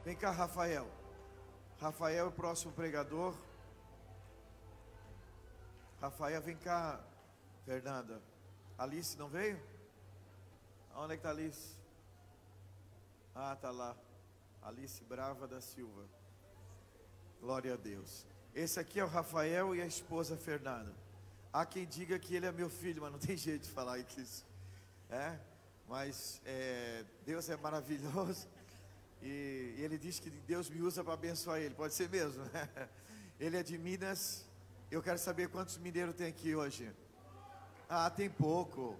Vem cá, Rafael. Rafael é o próximo pregador. Rafael, vem cá. Fernanda. Alice não veio? Onde é que está Alice? Ah, está lá. Alice Brava da Silva. Glória a Deus. Esse aqui é o Rafael e a esposa Fernanda. Há quem diga que ele é meu filho, mas não tem jeito de falar isso. Mas Deus é maravilhoso. E ele diz que Deus me usa para abençoar ele. Pode ser mesmo, né? Ele é de Minas. Eu quero saber quantos mineiros tem aqui hoje. Ah, tem pouco.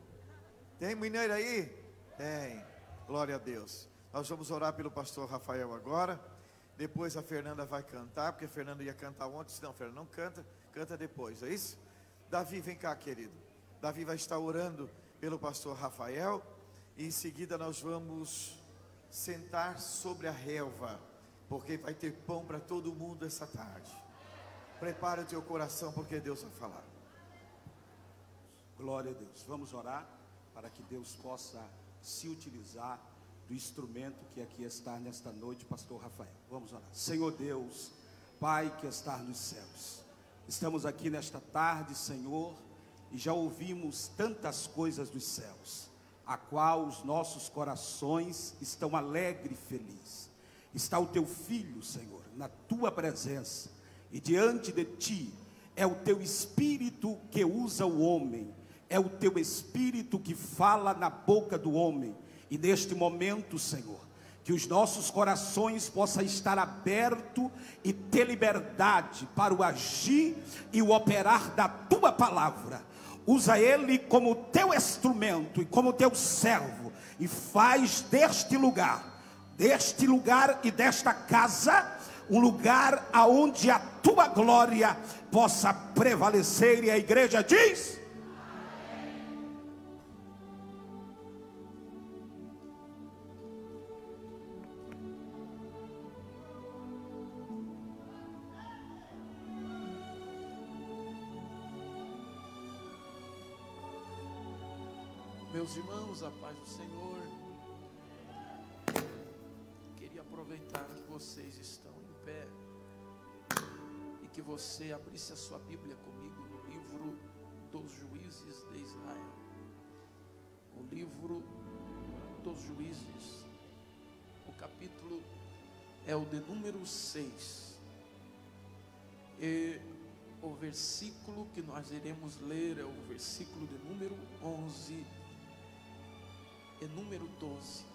Tem mineiro aí? Tem. Glória a Deus. Nós vamos orar pelo pastor Rafael agora. Depois a Fernanda vai cantar, porque a Fernanda ia cantar ontem. Não, Fernanda não canta, canta depois, é isso? Davi, vem cá, querido. Davi vai estar orando pelo pastor Rafael. E em seguida nós vamos sentar sobre a relva, porque vai ter pão para todo mundo essa tarde. Prepara o teu coração, porque Deus vai falar. Glória a Deus. Vamos orar para que Deus possa se utilizar do instrumento que aqui está nesta noite, pastor Rafael. Vamos orar. Senhor Deus, Pai que está nos céus, estamos aqui nesta tarde, Senhor, e já ouvimos tantas coisas dos céus, a qual os nossos corações estão alegres e felizes. Está o teu filho, Senhor, na tua presença, e diante de ti é o teu espírito que usa o homem, é o teu espírito que fala na boca do homem. E neste momento, Senhor, que os nossos corações possam estar abertos e ter liberdade para o agir e o operar da tua palavra. Usa ele como teu instrumento e como teu servo, e faz deste lugar e desta casa um lugar aonde a tua glória possa prevalecer. E a igreja diz: meus irmãos, a paz do Senhor. Queria aproveitar que vocês estão em pé e que você abrisse a sua Bíblia comigo no livro dos Juízes de Israel. O livro dos Juízes, o capítulo é o de número 6. E o versículo que nós iremos ler é o versículo de número 11 e número 12.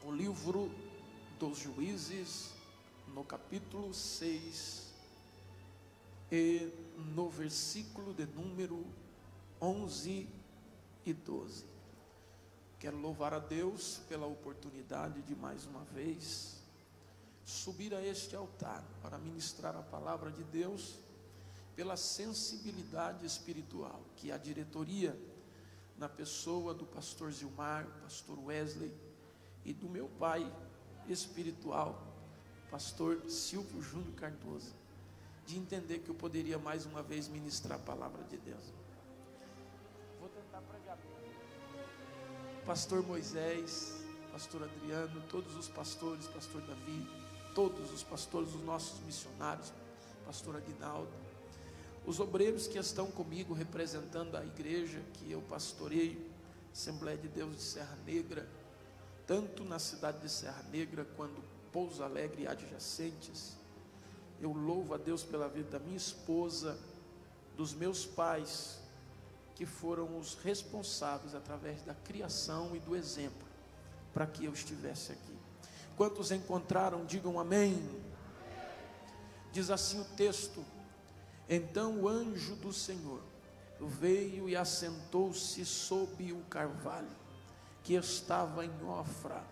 O livro dos Juízes, no capítulo 6 e no versículo de número 11 e 12. Quero louvar a Deus pela oportunidade de mais uma vez subir a este altar para ministrar a palavra de Deus, pela sensibilidade espiritual que a diretoria, na pessoa do pastor Zilmar, pastor Wesley, e do meu pai espiritual, pastor Silvio Júnior Cardoso, de entender que eu poderia mais uma vez ministrar a palavra de Deus. Vou tentar pregar. Pastor Moisés, pastor Adriano, todos os pastores, pastor Davi, todos os pastores, os nossos missionários, pastor Aguinaldo, os obreiros que estão comigo representando a igreja que eu pastoreio, Assembleia de Deus de Serra Negra, tanto na cidade de Serra Negra quanto Pouso Alegre e adjacentes. Eu louvo a Deus pela vida da minha esposa, dos meus pais, que foram os responsáveis através da criação e do exemplo para que eu estivesse aqui. Quantos encontraram, digam amém. Diz assim o texto: então o anjo do Senhor veio e assentou-se sob o carvalho que estava em Ofra,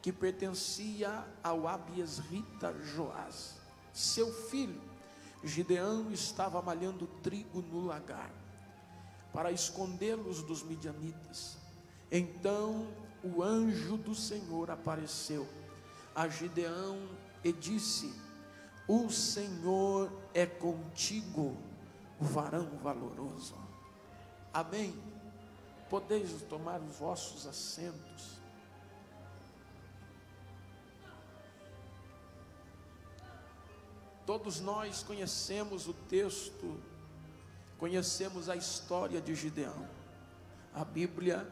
que pertencia ao Abiesrita Joás. Seu filho Gideão estava malhando trigo no lagar, para escondê-los dos midianitas. Então o anjo do Senhor apareceu a Gideão e disse: o Senhor é contigo, varão valoroso. Amém. Podeis tomar os vossos assentos. Todos nós conhecemos o texto, conhecemos a história de Gideão. A Bíblia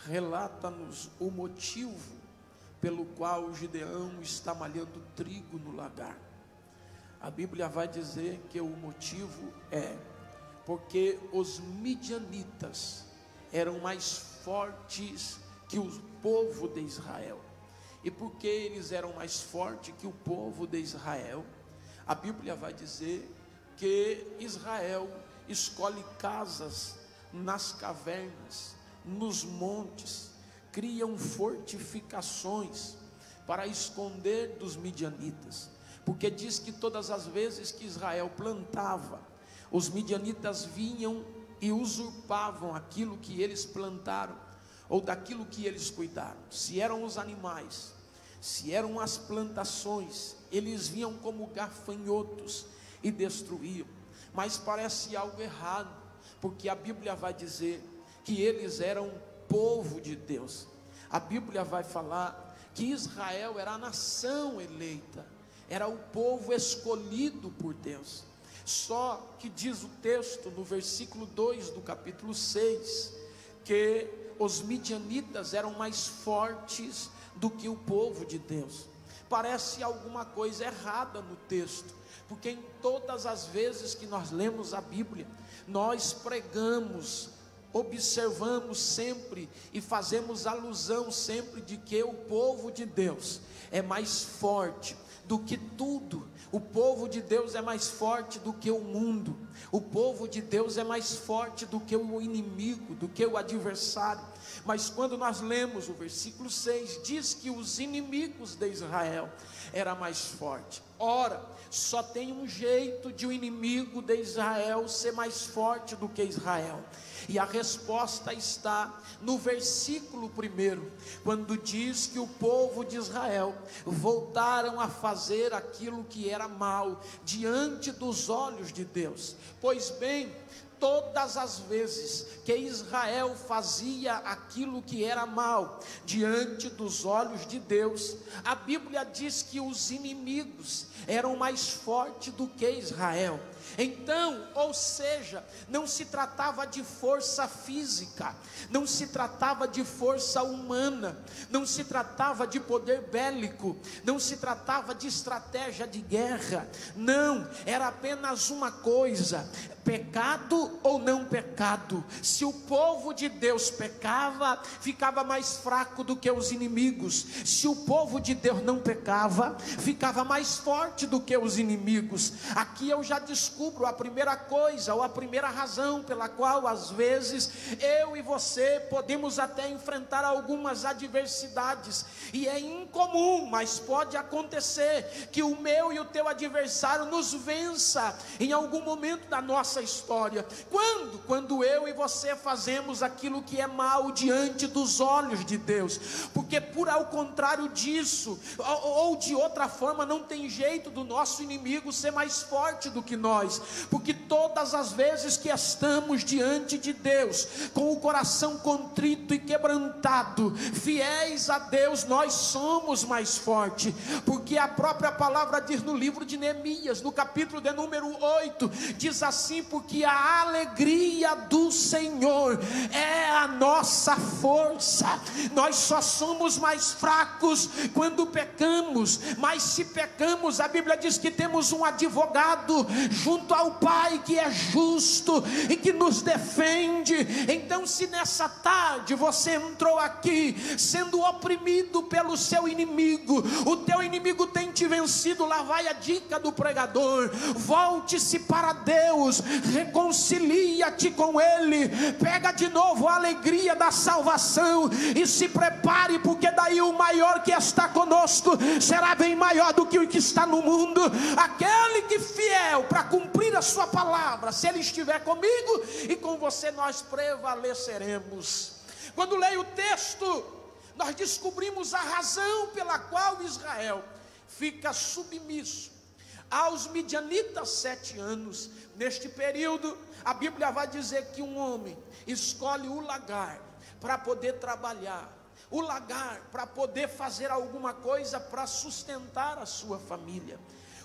relata-nos o motivo pelo qual Gideão está malhando trigo no lagar. A Bíblia vai dizer que o motivo é porque os midianitas eram mais fortes que o povo de Israel. E porque eles eram mais fortes que o povo de Israel, a Bíblia vai dizer que Israel escolhe casas nas cavernas, nos montes, criam fortificações para esconder dos midianitas, porque diz que todas as vezes que Israel plantava, os midianitas vinham e usurpavam aquilo que eles plantaram, ou daquilo que eles cuidaram. Se eram os animais, se eram as plantações, eles vinham como gafanhotos e destruíam. Mas parece algo errado, porque a Bíblia vai dizer que eles eram povo de Deus. A Bíblia vai falar que Israel era a nação eleita, era o povo escolhido por Deus. Só que diz o texto no versículo 2 do capítulo 6, que os midianitas eram mais fortes do que o povo de Deus. Parece alguma coisa errada no texto, porque em todas as vezes que nós lemos a Bíblia, nós pregamos, observamos sempre e fazemos alusão sempre de que o povo de Deus é mais forte do que tudo. O povo de Deus é mais forte do que o mundo. O povo de Deus é mais forte do que o inimigo, do que o adversário. Mas quando nós lemos o versículo 6, diz que os inimigos de Israel era mais forte. Ora, só tem um jeito de o inimigo de Israel ser mais forte do que Israel. E a resposta está no versículo 1, quando diz que o povo de Israel voltaram a fazer aquilo que era mal diante dos olhos de Deus. Pois bem, todas as vezes que Israel fazia aquilo que era mal diante dos olhos de Deus, a Bíblia diz que os inimigos eram mais fortes do que Israel. Então, ou seja, não se tratava de força física, não se tratava de força humana, não se tratava de poder bélico, não se tratava de estratégia de guerra, não, era apenas uma coisa: pecado ou não pecado. Se o povo de Deus pecava, ficava mais fraco do que os inimigos. Se o povo de Deus não pecava, ficava mais forte do que os inimigos. Aqui eu já descubro a primeira coisa, ou a primeira razão pela qual às vezes eu e você podemos até enfrentar algumas adversidades, e é incomum, mas pode acontecer que o meu e o teu adversário nos vença em algum momento da nossa história. Quando eu e você fazemos aquilo que é mal diante dos olhos de Deus, porque por ao contrário disso, ou de outra forma, não tem jeito do nosso inimigo ser mais forte do que nós, porque todas as vezes que estamos diante de Deus, com o coração contrito e quebrantado, fiéis a Deus, nós somos mais fortes, porque a própria palavra diz no livro de Neemias, no capítulo de número 8, diz assim: porque a alegria do Senhor é a nossa força. Nós só somos mais fracos quando pecamos, mas se pecamos, a Bíblia diz que temos um advogado junto ao Pai que é justo e que nos defende. Então, se nessa tarde você entrou aqui sendo oprimido pelo seu inimigo, o teu inimigo tem te vencido, lá vai a dica do pregador: volte-se para Deus, reconcilia-te com Ele, pega de novo a alegria da salvação e se prepare, porque daí o maior que está conosco será bem maior do que o que está no mundo. Aquele que fiel para cumprir a sua palavra, se Ele estiver comigo e com você, nós prevaleceremos. Quando leio o texto, nós descobrimos a razão pela qual Israel fica submisso aos midianitas 7 anos. Neste período, a Bíblia vai dizer que um homem escolhe o lagar para poder trabalhar, o lagar para poder fazer alguma coisa para sustentar a sua família.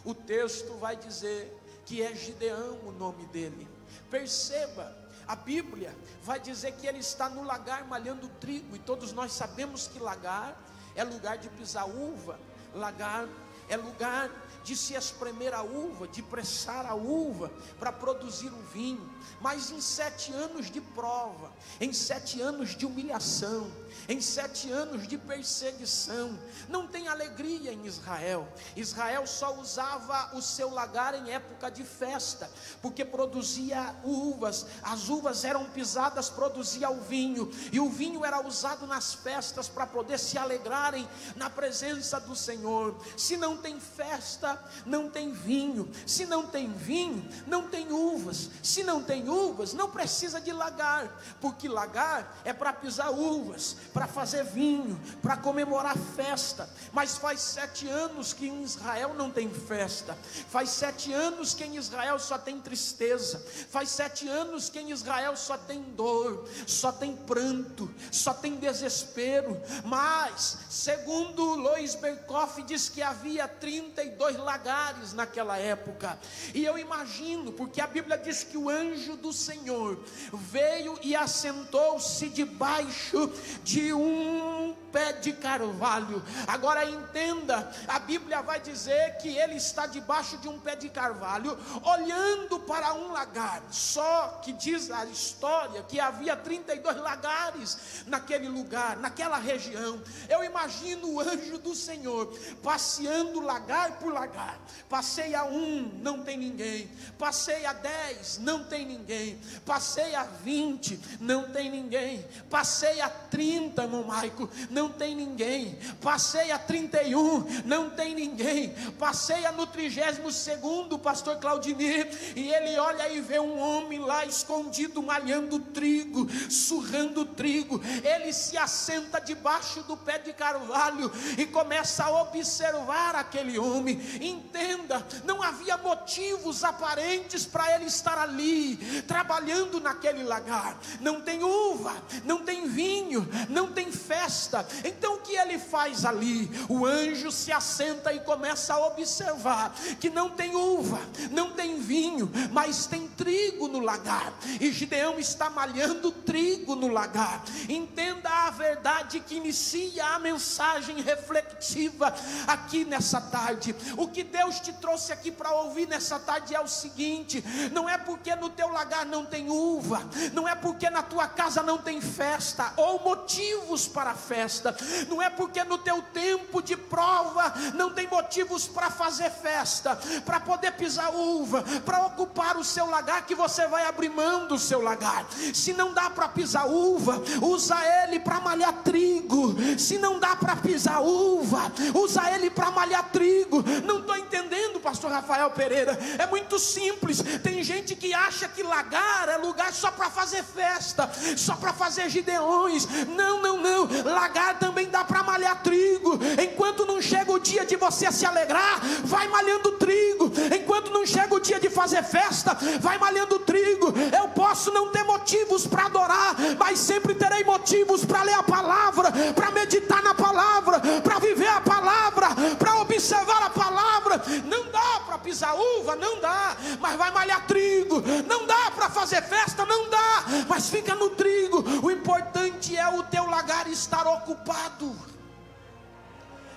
o texto vai dizer que é Gideão o nome dele. Perceba, a Bíblia vai dizer que ele está no lagar malhando trigo, e todos nós sabemos que lagar é lugar de pisar uva, lagar é lugar de se espremer a uva, de pressar a uva para produzir o vinho. Mas em 7 anos de prova, em 7 anos de humilhação, em 7 anos de perseguição, não tem alegria em Israel. Israel só usava o seu lagar em época de festa, porque produzia uvas, as uvas eram pisadas, produzia o vinho, e o vinho era usado nas festas para poder se alegrarem na presença do Senhor. Se não tem festa, não tem vinho. Se não tem vinho, não tem uvas. Se não tem uvas, não precisa de lagar, porque lagar é para pisar uvas, para fazer vinho, para comemorar festa. Mas faz 7 anos que em Israel não tem festa, faz 7 anos que em Israel só tem tristeza, faz 7 anos que em Israel só tem dor, só tem pranto, só tem desespero. Mas segundo Lois Berkoff diz que havia 32 lagares naquela época, e eu imagino, porque a Bíblia diz que o anjo do Senhor veio e assentou-se debaixo de um pé de carvalho. Agora entenda, a Bíblia vai dizer que ele está debaixo de um pé de carvalho, olhando para um lagar. Só que diz a história que havia 32 lagares naquele lugar, naquela região. Eu imagino o anjo do Senhor passeando lagar por lagar. Passei a 1, não tem ninguém. Passei a 10, não tem ninguém. Passei a 20, não tem ninguém. Passei a 30, irmão Maico, não tem ninguém. Passei a 31, não tem ninguém. Passei a no 32º, pastor Claudinei, e ele olha e vê um homem lá escondido malhando trigo, surrando trigo. Ele se assenta debaixo do pé de carvalho e começa a observar aquele homem. Entenda, não havia motivos aparentes para ele estar ali trabalhando naquele lagar. Não tem uva, não tem vinho, não tem festa. Então o que ele faz ali? O anjo se assenta e começa a observar que não tem uva, não tem vinho, mas tem trigo no lagar, e Gideão está malhando trigo no lagar. Entenda a verdade que inicia a mensagem reflexiva aqui nessa tarde. O que Deus te trouxe aqui para ouvir nessa tarde é o seguinte: não é porque no teu lagar não tem uva, não é porque na tua casa não tem festa ou motivos para festa, não é porque no teu tempo de prova não tem motivos para fazer festa, para poder pisar uva, para ocupar o seu lagar, que você vai abrir mão do seu lagar. Se não dá para pisar uva, usa ele para malhar trigo. Se não dá para pisar uva, usa ele para malhar trigo. Não estou entendendo, pastor Rafael Pereira. É muito simples. Tem gente que acha que lagar é lugar só para fazer festa, só para fazer gideões. Não, não, não. Lagar também dá para malhar trigo. Enquanto não chega o dia de você se alegrar, vai malhando trigo. Enquanto não chega o dia de fazer festa, vai malhando trigo. Eu posso não ter motivos para adorar, mas sempre terei motivos para ler a palavra, para meditar na palavra, para viver a palavra, para observar a palavra. Não dá para pisar uva, não dá, mas vai malhar trigo. Não dá para fazer festa, não dá, mas fica no trigo. O importante é o teu lagar estar ocupado.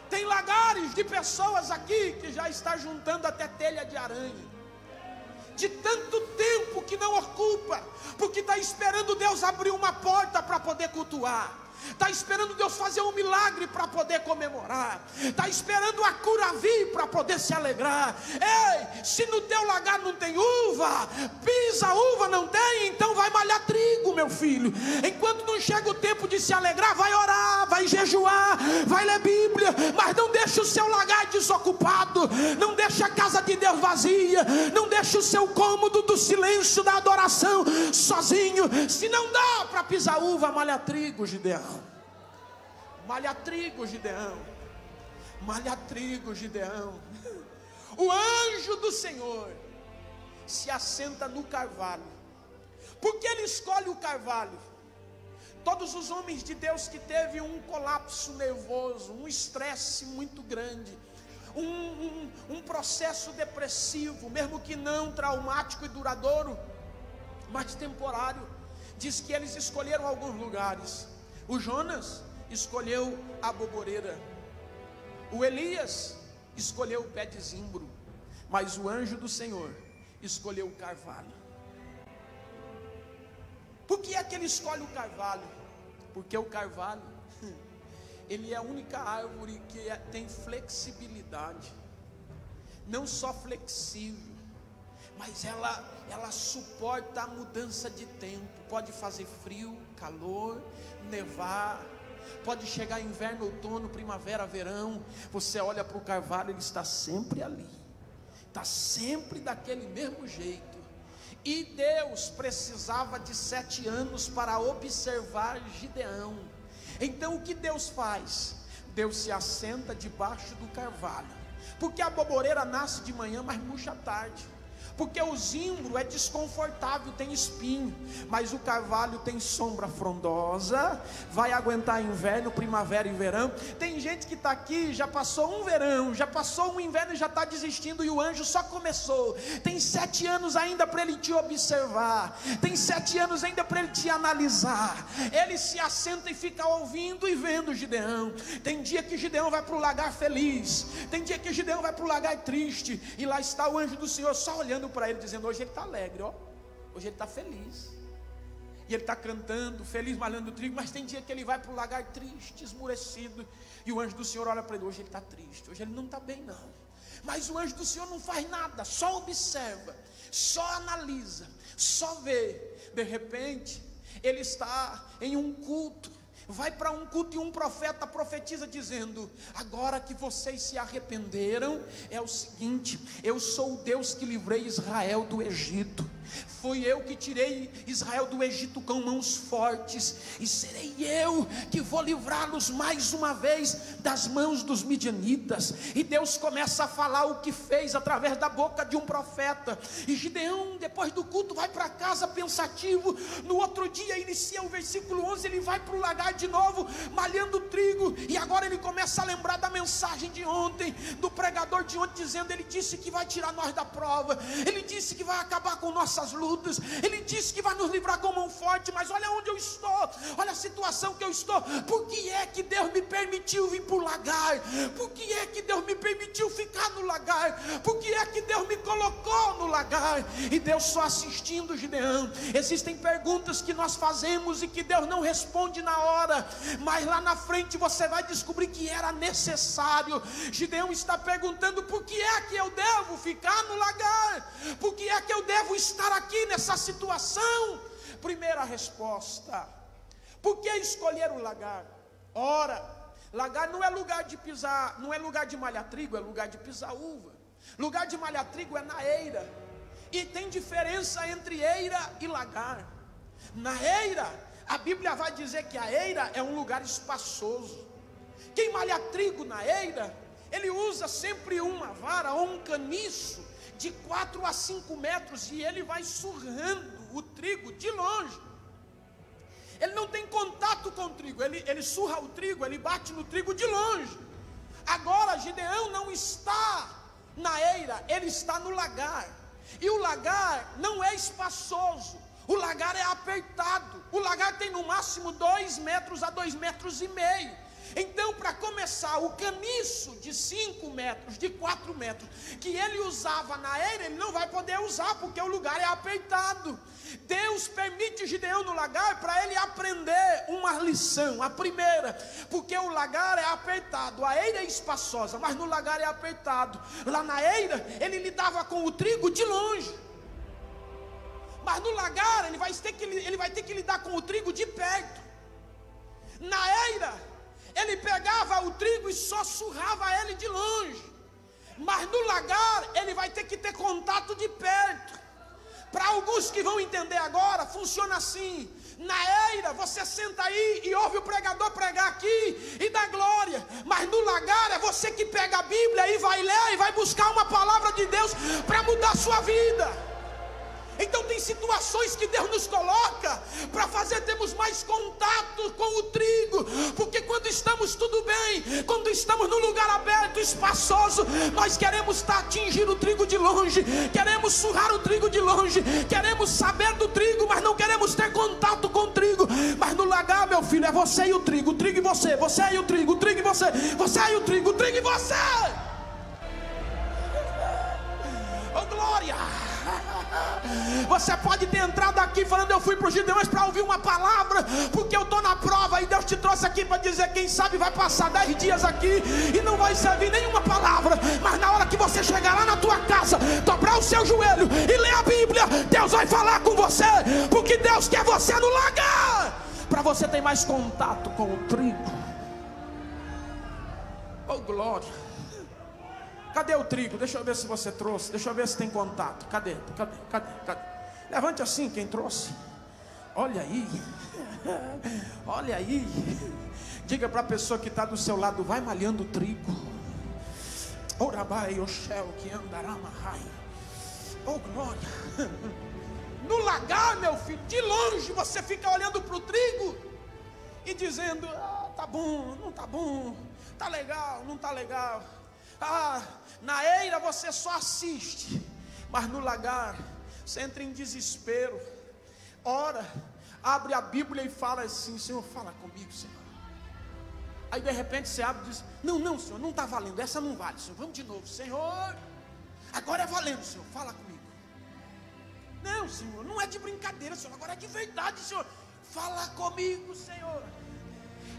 Tem lagares de pessoas aqui que já está juntando até telha de aranha, de tanto tempo que não ocupa, porque está esperando Deus abrir uma porta para poder cultuar, está esperando Deus fazer um milagre para poder comemorar, está esperando a cura vir para poder se alegrar. Ei, se no teu lagar não tem uva, pisa uva, não tem, então vai malhar trigo, meu filho. Enquanto não chega o tempo de se alegrar, vai orar, vai jejuar, vai ler Bíblia, mas não deixa o seu lagar desocupado, não deixa a casa de Deus vazia, não deixa o seu cômodo do silêncio da adoração sozinho. Se não dá para pisar uva, malha trigo, Gideão. Malha trigo, Gideão. Malha trigo, Gideão. O anjo do Senhor se assenta no carvalho. Por que ele escolhe o carvalho? Todos os homens de Deus que teve um colapso nervoso, um estresse muito grande, um processo depressivo, mesmo que não traumático e duradouro, mas temporário. Diz que eles escolheram alguns lugares. O Jonas escolheu a boboreira, o Elias escolheu o pé de zimbro, mas o anjo do Senhor escolheu o carvalho. Por que é que ele escolhe o carvalho? Porque o carvalho, ele é a única árvore que tem flexibilidade. Não só flexível, mas ela suporta a mudança de tempo. Pode fazer frio, calor, nevar, pode chegar inverno, outono, primavera, verão. Você olha para o carvalho, ele está sempre ali, está sempre daquele mesmo jeito. E Deus precisava de 7 anos para observar Gideão. Então o que Deus faz? Deus se assenta debaixo do carvalho, porque a boboreira nasce de manhã, mas murcha à tarde. Porque o zimbro é desconfortável, tem espinho, mas o carvalho tem sombra frondosa, vai aguentar inverno, primavera e verão. Tem gente que está aqui, já passou um verão, já passou um inverno e já está desistindo, e o anjo só começou. Tem 7 anos ainda para ele te observar, tem 7 anos ainda para ele te analisar. Ele se assenta e fica ouvindo e vendo Gideão. Tem dia que Gideão vai para o lagar feliz, tem dia que Gideão vai para o lagar triste, e lá está o anjo do Senhor só olhando para ele, dizendo: hoje ele está alegre, ó. Hoje ele está feliz, e ele está cantando, feliz, malhando trigo. Mas tem dia que ele vai para o lagar triste, esmurecido, e o anjo do Senhor olha para ele: hoje ele está triste, hoje ele não está bem não. Mas o anjo do Senhor não faz nada, só observa, só analisa, só vê. De repente ele está em um culto, vai para um culto, e um profeta profetiza dizendo: agora que vocês se arrependeram, é o seguinte: eu sou o Deus que livrei Israel do Egito. Fui eu que tirei Israel do Egito com mãos fortes, e serei eu que vou livrá-los mais uma vez das mãos dos midianitas. E Deus começa a falar o que fez através da boca de um profeta. E Gideão, depois do culto, vai para casa pensativo. No outro dia inicia o versículo 11, ele vai para o lagar de novo, malhando trigo, e agora ele começa a lembrar da mensagem de ontem, do pregador de ontem, dizendo: ele disse que vai tirar nós da prova, ele disse que vai acabar com nossas lutas, ele disse que vai nos livrar com mão forte. Mas olha onde eu estou, olha a situação que eu estou. Por que é que Deus me permitiu vir para o lagar? Por que é que Deus me permitiu ficar no lagar? Por que é que Deus me colocou no lagar? E Deus só assistindo Gideão. Existem perguntas que nós fazemos e que Deus não responde na hora, mas lá na frente você vai descobrir que era necessário. Gideão está perguntando: por que é que eu devo ficar no lagar? Por que é que eu devo estar aqui nessa situação? Primeira resposta: por que escolher o lagar? Ora, lagar não é lugar de pisar, não é lugar de malhar trigo, é lugar de pisar uva. Lugar de malhar trigo é na eira, e tem diferença entre eira e lagar. Na eira, a Bíblia vai dizer que a eira é um lugar espaçoso. Quem malha trigo na eira, ele usa sempre uma vara ou um caniço de 4 a 5 metros, e ele vai surrando o trigo de longe. Ele não tem contato com o trigo, ele surra o trigo, ele bate no trigo de longe. Agora Gideão não está na eira, ele está no lagar. E o lagar não é espaçoso, o lagar é apertado. O lagar tem no máximo 2 metros a 2,5 metros. Então, para começar, o caniço de 5 metros, de 4 metros, que ele usava na eira, ele não vai poder usar, porque o lugar é apertado. Deus permite Gideão no lagar para ele aprender uma lição. A primeira, porque o lagar é apertado, a eira é espaçosa, mas no lagar é apertado. Lá na eira, ele lidava com o trigo de longe, mas no lagar ele vai ter que lidar com o trigo de perto. Na eira, ele pegava o trigo e só surrava ele de longe, mas no lagar ele vai ter que ter contato de perto. Para alguns que vão entender agora, funciona assim: na eira você senta aí e ouve o pregador pregar aqui e dá glória, mas no lagar é você que pega a Bíblia e vai ler e vai buscar uma palavra de Deus para mudar a sua vida. Então tem situações que Deus nos coloca para fazer termos mais contato com o trigo, porque quando estamos tudo bem, quando estamos num lugar aberto, espaçoso, nós queremos atingir o trigo de longe, queremos surrar o trigo de longe, queremos saber do trigo, mas não queremos ter contato com o trigo. Mas no lagar, meu filho, é você e o trigo e você, você e o trigo e você e o trigo e você. Oh glória! Você pode ter entrado aqui falando: eu fui para os Gideões para ouvir uma palavra, porque eu estou na prova, e Deus te trouxe aqui para dizer: quem sabe vai passar 10 dias aqui e não vai servir nenhuma palavra, mas na hora que você chegar lá na tua casa, dobrar o seu joelho e ler a Bíblia, Deus vai falar com você, porque Deus quer você no lagar, para você ter mais contato com o trigo. Oh glória! Cadê o trigo? Deixa eu ver se você trouxe. Deixa eu ver se tem contato. Cadê? Levante assim quem trouxe. Olha aí. Olha aí. Diga para a pessoa que está do seu lado: vai malhando o trigo. Orabai Oshel que andará marrai. Oh glória. No lagar, meu filho, de longe você fica olhando para o trigo e dizendo: ah, tá bom, não tá bom, tá legal, não tá legal. Ah, na eira você só assiste, mas no lagar você entra em desespero, ora, abre a Bíblia e fala assim: Senhor, fala comigo, Senhor. Aí de repente você abre e diz: não, Senhor, não está valendo, essa não vale, Senhor, vamos de novo. Senhor, agora é valendo, Senhor, fala comigo. Não, Senhor, não é de brincadeira, Senhor, agora é de verdade, Senhor, fala comigo, Senhor.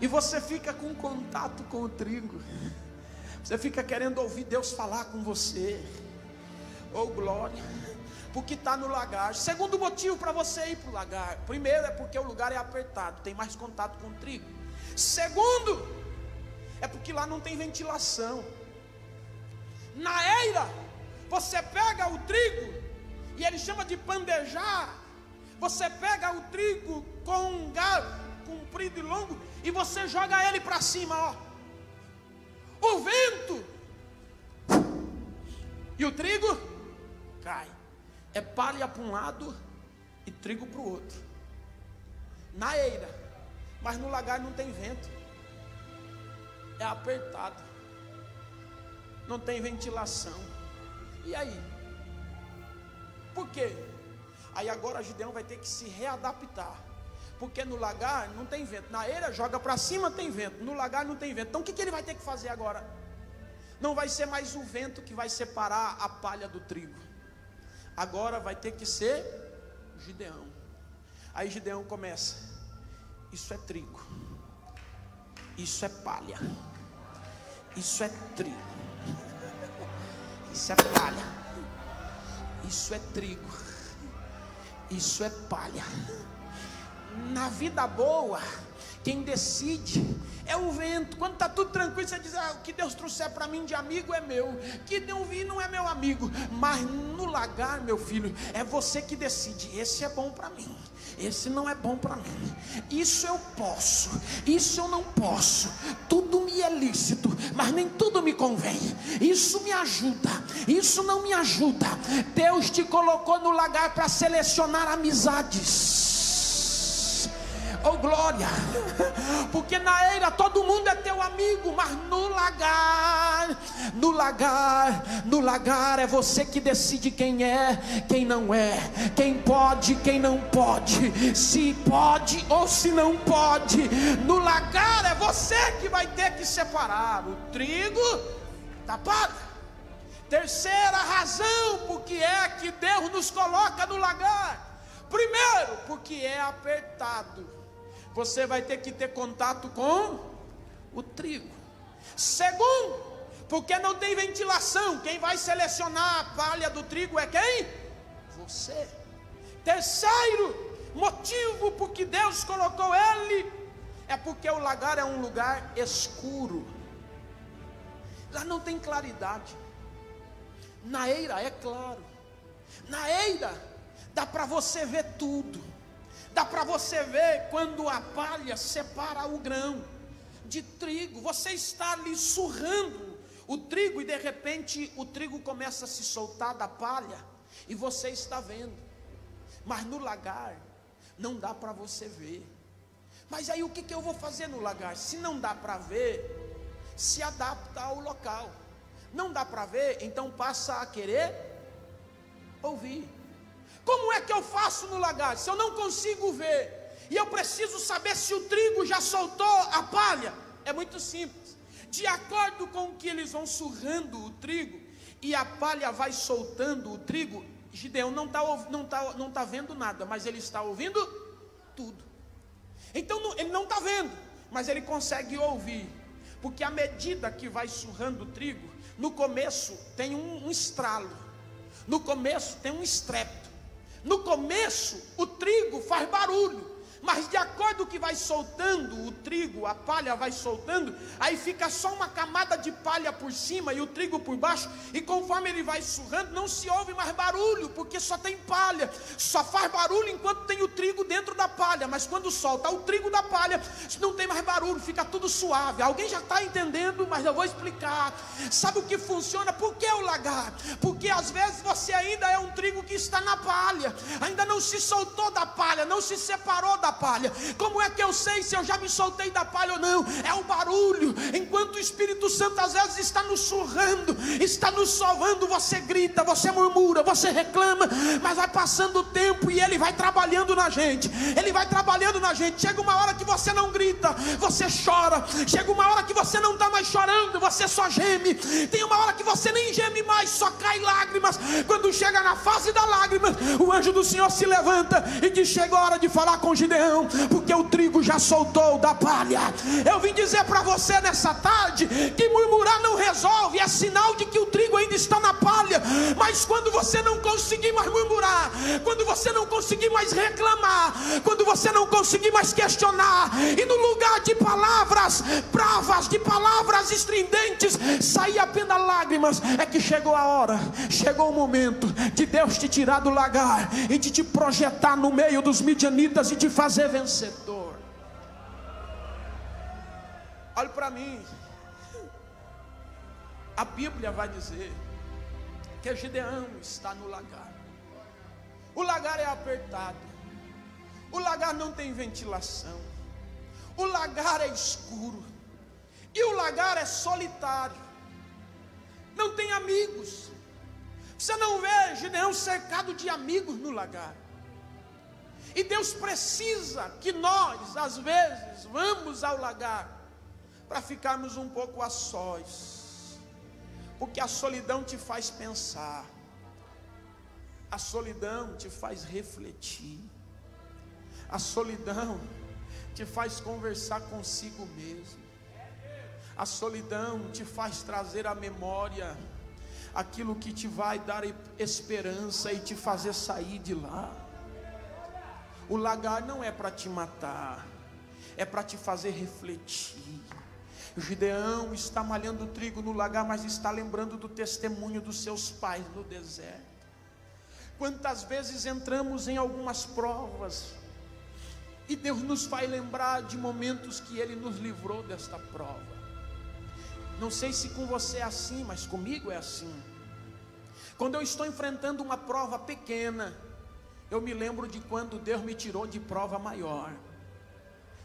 E você fica com contato com o trigo, você fica querendo ouvir Deus falar com você. Oh glória! Porque está no lagar. Segundo motivo para você ir para o lagar: primeiro é porque o lugar é apertado, tem mais contato com o trigo. Segundo, é porque lá não tem ventilação. Na eira, você pega o trigo, e ele chama de pandejar. Você pega o trigo com um galho comprido e longo, e você joga ele para cima, ó. O vento e o trigo cai. É palha para um lado e trigo para o outro. Na eira, mas no lagar não tem vento, é apertado, não tem ventilação. E aí? Por quê? Aí agora Gideão vai ter que se readaptar, porque no lagar não tem vento. Na eira joga para cima, tem vento. No lagar não tem vento. Então o que ele vai ter que fazer agora? Não vai ser mais o vento que vai separar a palha do trigo. Agora vai ter que ser Gideão. Aí Gideão começa: isso é trigo, isso é palha, isso é trigo, isso é palha, isso é trigo, isso é palha. Na vida boa, quem decide é o vento. Quando está tudo tranquilo, você diz: ah, o que Deus trouxer para mim de amigo é meu, que não vi não é meu amigo. Mas no lagar, meu filho, é você que decide: esse é bom para mim, esse não é bom para mim, isso eu posso, isso eu não posso, tudo me é lícito, mas nem tudo me convém, isso me ajuda, isso não me ajuda. Deus te colocou no lagar para selecionar amizades. Oh glória! Porque na eira todo mundo é teu amigo, mas no lagar é você que decide quem é, quem não é, quem pode, quem não pode, se pode ou se não pode. No lagar é você que vai ter que separar o trigo da palha. Terceira razão porque é que Deus nos coloca no lagar: primeiro, porque é apertado, você vai ter que ter contato com o trigo. Segundo, porque não tem ventilação, quem vai selecionar a palha do trigo é quem? Você. Terceiro motivo porque Deus colocou ele é porque o lagar é um lugar escuro. Lá não tem claridade. Na eira é claro. Na eira dá para você ver tudo. Dá para você ver quando a palha separa o grão de trigo. Você está ali surrando o trigo e de repente o trigo começa a se soltar da palha e você está vendo. mas no lagar não dá para você ver. Mas aí o que eu vou fazer no lagar? Se não dá para ver, se adapta ao local. Não dá para ver, então passa a querer ouvir. Como é que eu faço no lagar? Se eu não consigo ver, e eu preciso saber se o trigo já soltou a palha, é muito simples. De acordo com que eles vão surrando o trigo, e a palha vai soltando o trigo, Gideão não tá vendo nada, mas ele está ouvindo tudo. Então ele não está vendo, mas ele consegue ouvir, porque à medida que vai surrando o trigo, no começo tem um estralo, no começo tem um estrépito, no começo o trigo faz barulho, mas de acordo com que vai soltando o trigo, a palha vai soltando, aí fica só uma camada de palha por cima e o trigo por baixo, e conforme ele vai surrando, não se ouve mais barulho, porque só tem palha, só faz barulho enquanto tem o trigo dentro da palha, mas quando solta o trigo da palha, não tem mais barulho, fica tudo suave. Alguém já está entendendo, mas eu vou explicar. Sabe o que funciona? Por que o lagar? Porque às vezes você ainda é um trigo que está na palha, ainda não se soltou da palha, não se separou da palha. Como é que eu sei se eu já me soltei da palha ou não? É o barulho. Enquanto o Espírito Santo às vezes está nos surrando, está nos sovando, você grita, você murmura, você reclama, mas vai passando o tempo e ele vai trabalhando na gente, ele vai trabalhando na gente. Chega uma hora que você não grita, você chora. Chega uma hora que você não está mais chorando, você só geme. Tem uma hora que você nem geme mais, só cai lágrimas. Quando chega na fase da lágrima, o anjo do Senhor se levanta e diz: chegou a hora de falar com Gideão, porque o trigo já soltou da palha. Eu vim dizer para você nessa tarde que murmurar não resolve, é sinal de que o trigo ainda está na palha. Mas quando você não conseguir mais murmurar, quando você não conseguir mais reclamar, quando você não conseguir mais questionar, e no lugar de palavras bravas, de palavras estridentes, sair apenas lágrimas, é que chegou a hora, chegou o momento de Deus te tirar do lagar e de te projetar no meio dos midianitas e te fazer vencedor. Olhe para mim, a Bíblia vai dizer que Gideão está no lagar. O lagar é apertado, o lagar não tem ventilação, o lagar é escuro, e o lagar é solitário, não tem amigos. Você não vê Gideão cercado de amigos no lagar. E Deus precisa que nós, às vezes, vamos ao lagar para ficarmos um pouco a sós, porque a solidão te faz pensar, a solidão te faz refletir, a solidão te faz conversar consigo mesmo, a solidão te faz trazer à memória aquilo que te vai dar esperança e te fazer sair de lá. O lagar não é para te matar, é para te fazer refletir. Gideão está malhando trigo no lagar, mas está lembrando do testemunho dos seus pais no deserto. Quantas vezes entramos em algumas provas e Deus nos faz lembrar de momentos que Ele nos livrou desta prova. Não sei se com você é assim, mas comigo é assim. Quando eu estou enfrentando uma prova pequena, eu me lembro de quando Deus me tirou de prova maior.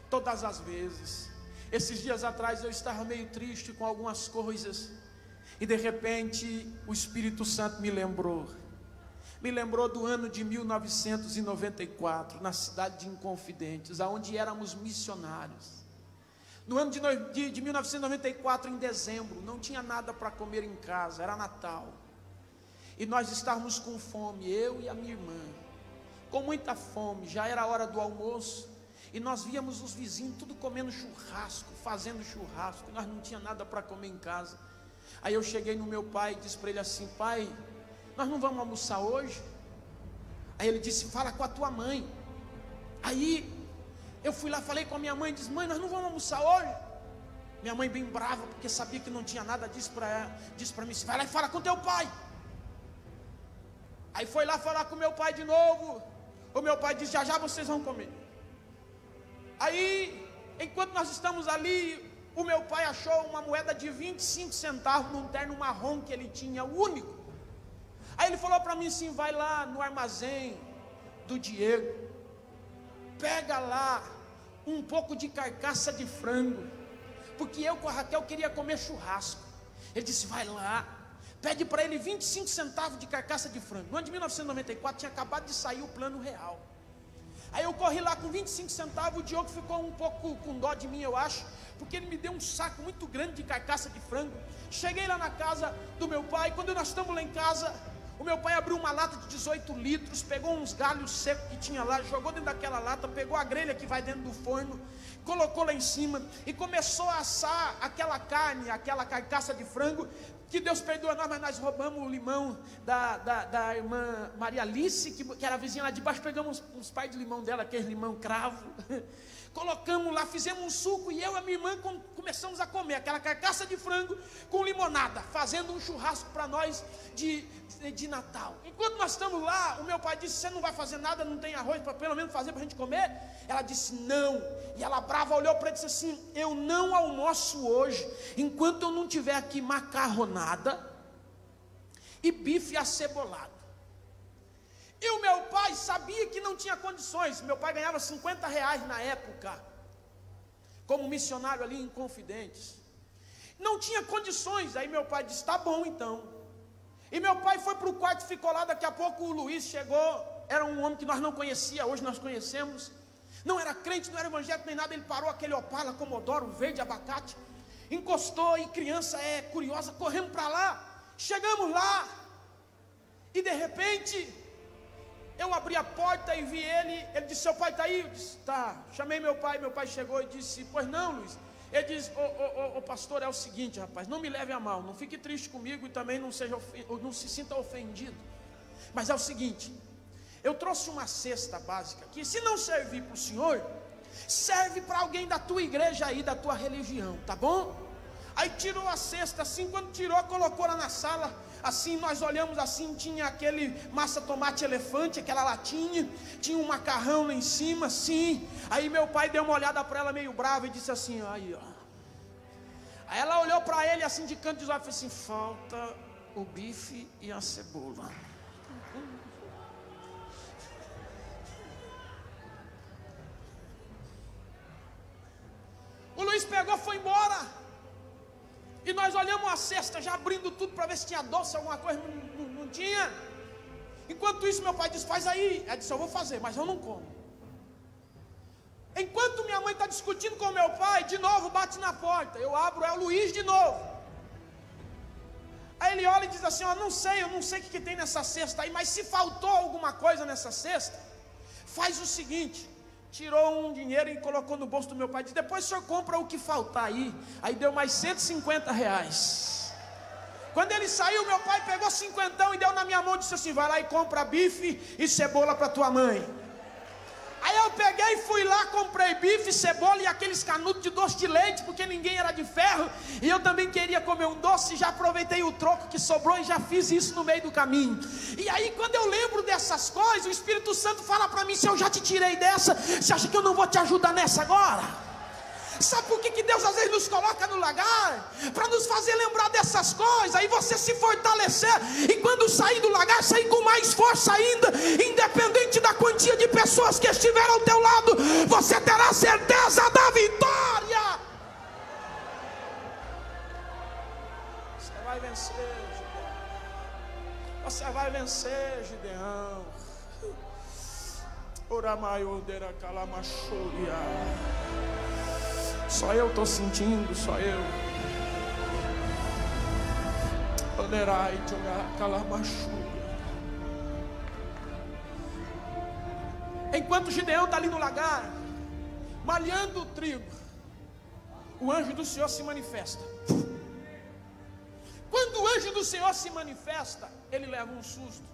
Todas as vezes. Esses dias atrás eu estava meio triste com algumas coisas, e de repente o Espírito Santo me lembrou do ano de 1994, na cidade de Inconfidentes, aonde éramos missionários. No ano de 1994, em dezembro, não tinha nada para comer em casa, era Natal, e nós estávamos com fome, eu e a minha irmã, com muita fome, já era a hora do almoço, e nós víamos os vizinhos tudo comendo churrasco, fazendo churrasco, e nós não tinha nada para comer em casa. Aí eu cheguei no meu pai e disse para ele assim: pai, nós não vamos almoçar hoje? Aí ele disse: fala com a tua mãe. Aí eu fui lá, falei com a minha mãe, disse: mãe, nós não vamos almoçar hoje? Minha mãe bem brava, porque sabia que não tinha nada, disse para mim: vai lá e fala com teu pai. Aí foi lá falar com meu pai de novo. O meu pai disse: já já vocês vão comer. Aí, enquanto nós estamos ali, o meu pai achou uma moeda de 25 centavos num terno marrom que ele tinha, o único. Aí ele falou para mim assim: vai lá no armazém, do Diego, pega lá um pouco de carcaça de frango, porque eu com a Raquel queria comer churrasco. Ele disse, vai lá, pede para ele 25 centavos de carcaça de frango. No ano de 1994 tinha acabado de sair o Plano Real. Aí eu corri lá com 25 centavos, o Diogo ficou um pouco com dó de mim, eu acho, porque ele me deu um saco muito grande de carcaça de frango. Cheguei lá na casa do meu pai, quando nós estamos lá em casa, o meu pai abriu uma lata de 18 litros, pegou uns galhos secos que tinha lá, jogou dentro daquela lata, pegou a grelha que vai dentro do forno, colocou lá em cima e começou a assar aquela carne, aquela carcaça de frango. Que Deus perdoa nós, mas nós roubamos o limão da irmã Maria Alice, que era a vizinha lá de baixo, pegamos uns pais de limão dela, aquele limão cravo, colocamos lá, fizemos um suco, e eu e a minha irmã começamos a comer aquela carcaça de frango com limonada, fazendo um churrasco para nós de Natal. Enquanto nós estamos lá, o meu pai disse, você não vai fazer nada, não tem arroz para pelo menos fazer para a gente comer? Ela disse, não. E ela brava olhou para ele e disse assim, eu não almoço hoje, enquanto eu não tiver aqui macarronada e bife acebolado. E o meu pai sabia que não tinha condições. Meu pai ganhava R$50 na época, como missionário ali em Confidentes. Não tinha condições. Aí meu pai disse, tá bom então. E meu pai foi para o quarto, ficou lá. Daqui a pouco o Luiz chegou. Era um homem que nós não conhecíamos, hoje nós conhecemos. Não era crente, não era evangélico nem nada. Ele parou aquele Opala Commodore, verde abacate, encostou, e criança é curiosa, corremos para lá. Chegamos lá, e de repente eu abri a porta e vi ele. Ele disse, seu pai está aí? Eu disse, tá. Chamei meu pai chegou e disse, pois não, Luiz. Ele disse, ô pastor, é o seguinte, rapaz, não me leve a mal, não fique triste comigo e também não se sinta ofendido, mas é o seguinte, eu trouxe uma cesta básica que, se não servir para o senhor, serve para alguém da tua igreja aí, da tua religião, tá bom? Aí tirou a cesta assim, quando tirou, colocou lá na sala, assim, nós olhamos assim, tinha aquele massa tomate elefante, aquela latinha, tinha um macarrão lá em cima, assim. Aí meu pai deu uma olhada para ela meio brava e disse assim, aí ó. Aí ela olhou para ele assim de canto dos olhos e falou assim, falta o bife e a cebola. O Luiz pegou, foi embora. E nós olhamos a cesta, já abrindo tudo para ver se tinha doce, alguma coisa, não tinha. Enquanto isso, meu pai disse, faz aí. Ela disse, eu vou fazer, mas eu não como. Enquanto minha mãe está discutindo com meu pai, de novo bate na porta. Eu abro, é o Luiz de novo. Aí ele olha e diz assim, eu não sei o que tem nessa cesta aí, mas se faltou alguma coisa nessa cesta, faz o seguinte. Tirou um dinheiro e colocou no bolso do meu pai. Disse, depois o senhor compra o que faltar aí. Aí deu mais R$150. Quando ele saiu, meu pai pegou 50 e deu na minha mão e disse assim, vai lá e compra bife e cebola para tua mãe. Aí eu peguei e fui lá, comprei bife, cebola e aqueles canudos de doce de leite, porque ninguém era de ferro, e eu também queria comer um doce, já aproveitei o troco que sobrou e já fiz isso no meio do caminho. E aí quando eu lembro dessas coisas, o Espírito Santo fala para mim, se eu já te tirei dessa, você acha que eu não vou te ajudar nessa agora? Sabe por que Deus às vezes nos coloca no lagar? Para nos fazer lembrar dessas coisas, aí você se fortalecer, e quando sair do lagar, sair com mais força ainda, independente da quantia de pessoas que estiver ao teu lado, você terá certeza da vitória. Você vai vencer, Gideão. Você vai vencer, Gideão. Oramaiodeira calamachoria. Só eu estou sentindo, só eu. Oderai jogar calamachuga. Enquanto Gideão está ali no lagar, malhando o trigo, o anjo do Senhor se manifesta. Quando o anjo do Senhor se manifesta, ele leva um susto.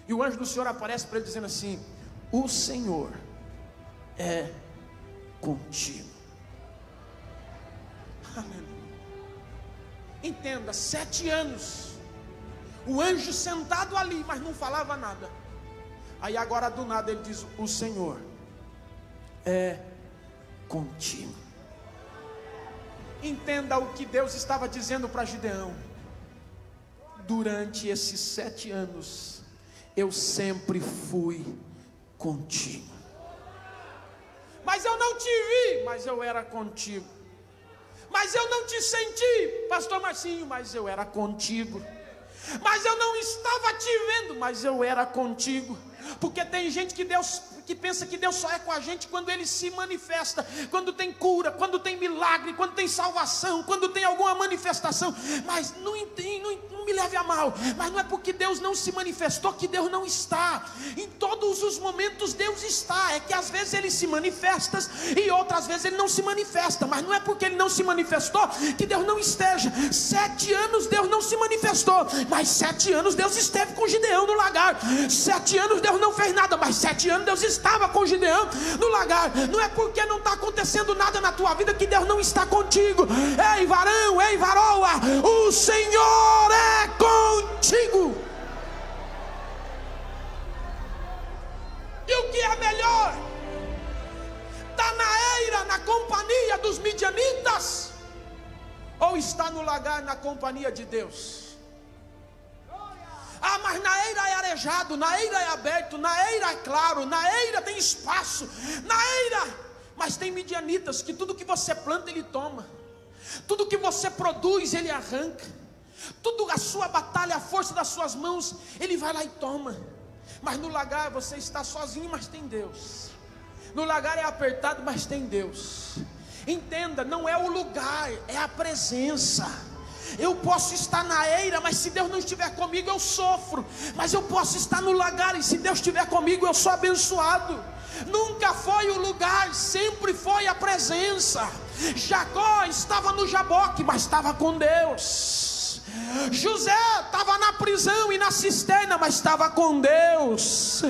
E o anjo do Senhor aparece para ele dizendo assim: o Senhor é contigo. Aleluia. Entenda, 7 anos, o anjo sentado ali, mas não falava nada. Aí agora do nada ele diz: o Senhor é contigo. Entenda o que Deus estava dizendo para Gideão: durante esses 7 anos, eu sempre fui contigo. Mas eu não te vi, mas eu era contigo. Mas eu não te senti, pastor Marcinho, mas eu era contigo. Mas eu não estava te vendo, mas eu era contigo. Porque tem gente que pensa que Deus só é com a gente quando Ele se manifesta, quando tem cura, quando tem milagre, quando tem salvação, quando tem alguma manifestação. Mas não me leve a mal, mas não é porque Deus não se manifestou que Deus não está. Em todos os momentos Deus está. É que às vezes Ele se manifesta e outras vezes Ele não se manifesta. Mas não é porque Ele não se manifestou que Deus não esteja. 7 anos Deus não se manifestou, mas 7 anos Deus esteve com Gideão no lagar. 7 anos Deus não fez nada, mas 7 anos Deus estava com Gideão no lagar. Não é porque não está acontecendo nada na tua vida que Deus não está contigo. Ei varão, ei varoa, o Senhor é contigo. E o que é melhor? Está na eira, na companhia dos midianitas, ou está no lagar na companhia de Deus? Ah, mas na eira é arejado, na eira é aberto, na eira é claro, na eira tem espaço, na eira. Mas tem midianitas que tudo que você planta Ele toma, tudo que você produz Ele arranca, tudo a sua batalha, a força das suas mãos Ele vai lá e toma. Mas no lagar você está sozinho, mas tem Deus. No lagar é apertado, mas tem Deus. Entenda, não é o lugar, é a presença. Eu posso estar na eira, mas se Deus não estiver comigo eu sofro. Mas eu posso estar no lagar e se Deus estiver comigo eu sou abençoado. Nunca foi o lugar, sempre foi a presença. Jacó estava no Jaboque, mas estava com Deus. José estava na prisão e na cisterna, mas estava com Deus.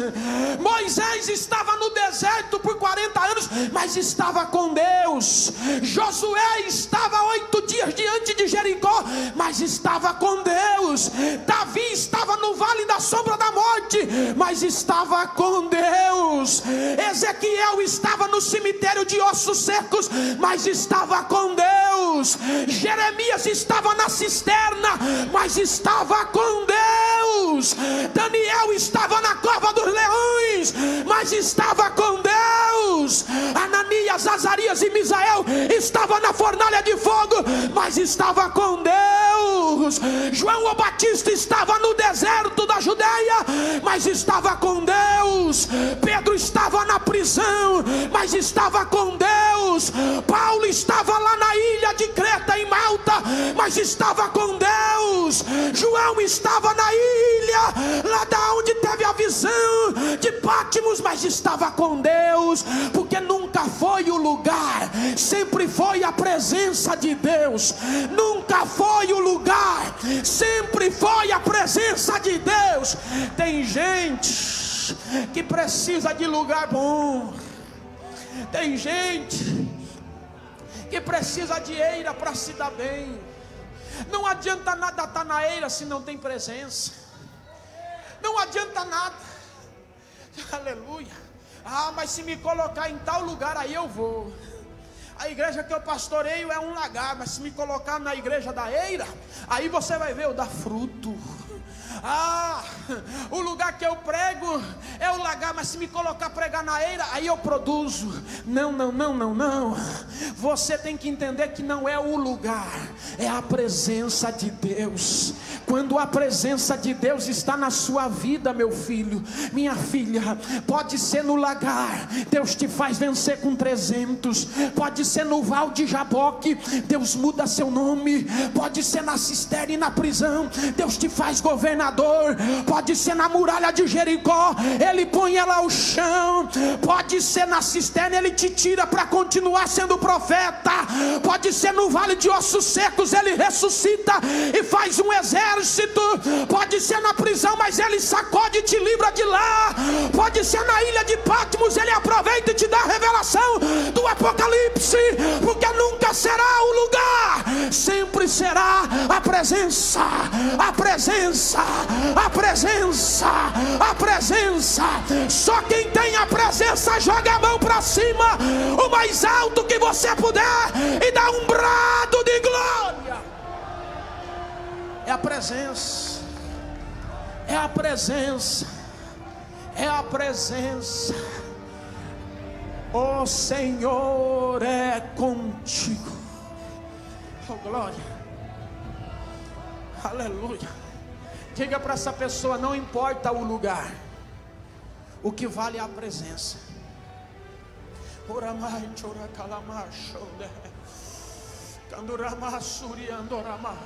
Moisés estava no deserto por 40 anos, mas estava com Deus. Josué estava 8 dias diante de Jericó, mas estava com Deus. Davi estava no vale da sombra da morte, mas estava com Deus. Ezequiel estava no cemitério de ossos secos, mas estava com Deus. Jeremias estava na cisterna, mas estava com Deus. Daniel estava na cova dos leões, mas estava com Deus. Ananias, Azarias e Misael estavam na fornalha de fogo, mas estava com Deus. João o Batista estava no deserto da Judeia, mas estava com Deus. Pedro estava na prisão, mas estava com Deus. Paulo estava lá na ilha de Creta, em Malta, mas estava com Deus. João estava na ilha, lá da onde teve a visão de Pátimos, mas estava com Deus, porque nunca foi o lugar, sempre foi a presença de Deus. Nunca foi o lugar, sempre foi a presença de Deus. Tem gente que precisa de lugar bom, tem gente que precisa de eira para se dar bem. Não adianta nada estar na eira se não tem presença. Não adianta nada. Aleluia. Ah, mas se me colocar em tal lugar aí eu vou. A igreja que eu pastoreio é um lagar, mas se me colocar na igreja da eira, aí você vai ver eu dar fruto. Ah, o lugar que eu prego é o lagar, mas se me colocar pregar na eira, aí eu produzo. Não, não, não, não, não. Você tem que entender que não é o lugar, é a presença de Deus. Quando a presença de Deus está na sua vida, meu filho, minha filha, pode ser no lagar, Deus te faz vencer com 300. Pode ser no val de Jaboque, Deus muda seu nome. Pode ser na cisterna e na prisão, Deus te faz governador. Pode ser na muralha de Jericó, Ele põe ela ao chão. Pode ser na cisterna, Ele te tira para continuar sendo profeta. Pode ser no vale de ossos secos, Ele ressuscita e faz um exército. Pode ser na prisão, mas Ele sacode e te livra de lá. Pode ser na ilha de Pátimos, Ele aproveita e te dá a revelação do Apocalipse. Porque nunca será o lugar, sempre será a presença. A presença, a presença, a presença. Só quem tem a presença joga a mão para cima, o mais alto que você puder, e dá um brado de glória. É a presença, é a presença, é a presença. O Senhor é contigo. Oh, glória. Aleluia. Diga para essa pessoa: não importa o lugar, o que vale é a presença. Oramai chora calamacho, candurama suri andorama,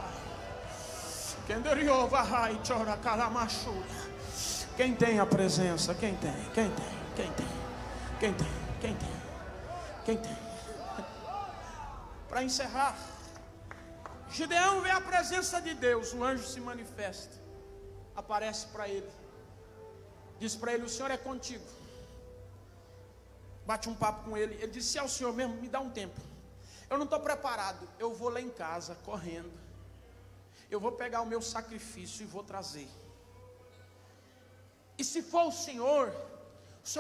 kenderiova hai chora calamacho. Quem tem a presença? Quem tem? Quem tem? Quem tem? Quem tem? Quem tem? Quem tem? Para encerrar, Gideão vê a presença de Deus. O anjo se manifesta, aparece para ele, diz para ele: o Senhor é contigo. Bate um papo com ele. Ele diz: se é o Senhor mesmo, me dá um tempo. Eu não estou preparado. Eu vou lá em casa correndo. Eu vou pegar o meu sacrifício e vou trazer. E se for o Senhor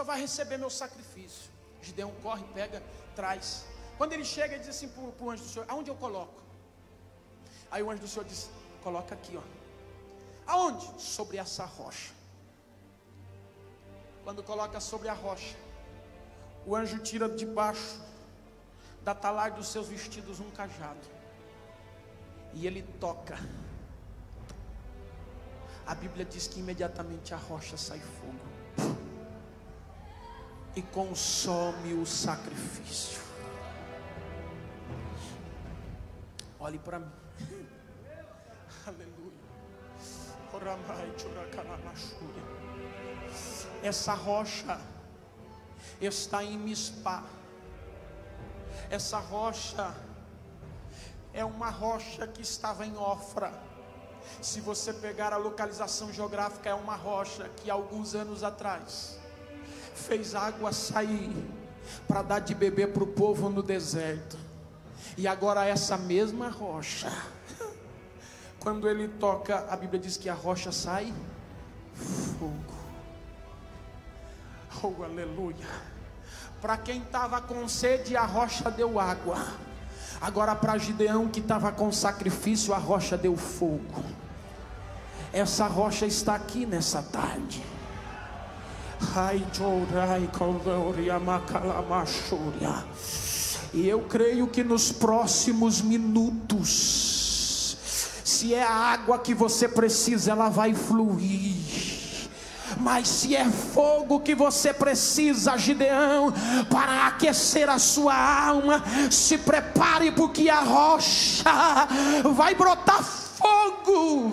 vai receber meu sacrifício. Gideão corre, pega, traz. Quando ele chega, ele diz assim para o anjo do Senhor: aonde eu coloco? Aí o anjo do Senhor diz: coloca aqui, ó. Aonde? Sobre essa rocha. Quando coloca sobre a rocha, o anjo tira debaixo da talar dos seus vestidos um cajado, e ele toca. A Bíblia diz que imediatamente a rocha sai fogo e consome o sacrifício. Olhe para mim. Aleluia. Essa rocha está em Mispá. Essa rocha é uma rocha que estava em Ofra. Se você pegar a localização geográfica, é uma rocha que alguns anos atrás fez água sair para dar de beber para o povo no deserto. E agora essa mesma rocha, quando ele toca, a Bíblia diz que a rocha sai fogo. Oh, aleluia. Para quem estava com sede, a rocha deu água. Agora para Gideão, que estava com sacrifício, a rocha deu fogo. Essa rocha está aqui nessa tarde. E eu creio que nos próximos minutos, se é a água que você precisa, ela vai fluir. Mas se é fogo que você precisa, Gideão, para aquecer a sua alma, se prepare, porque a rocha vai brotar fogo.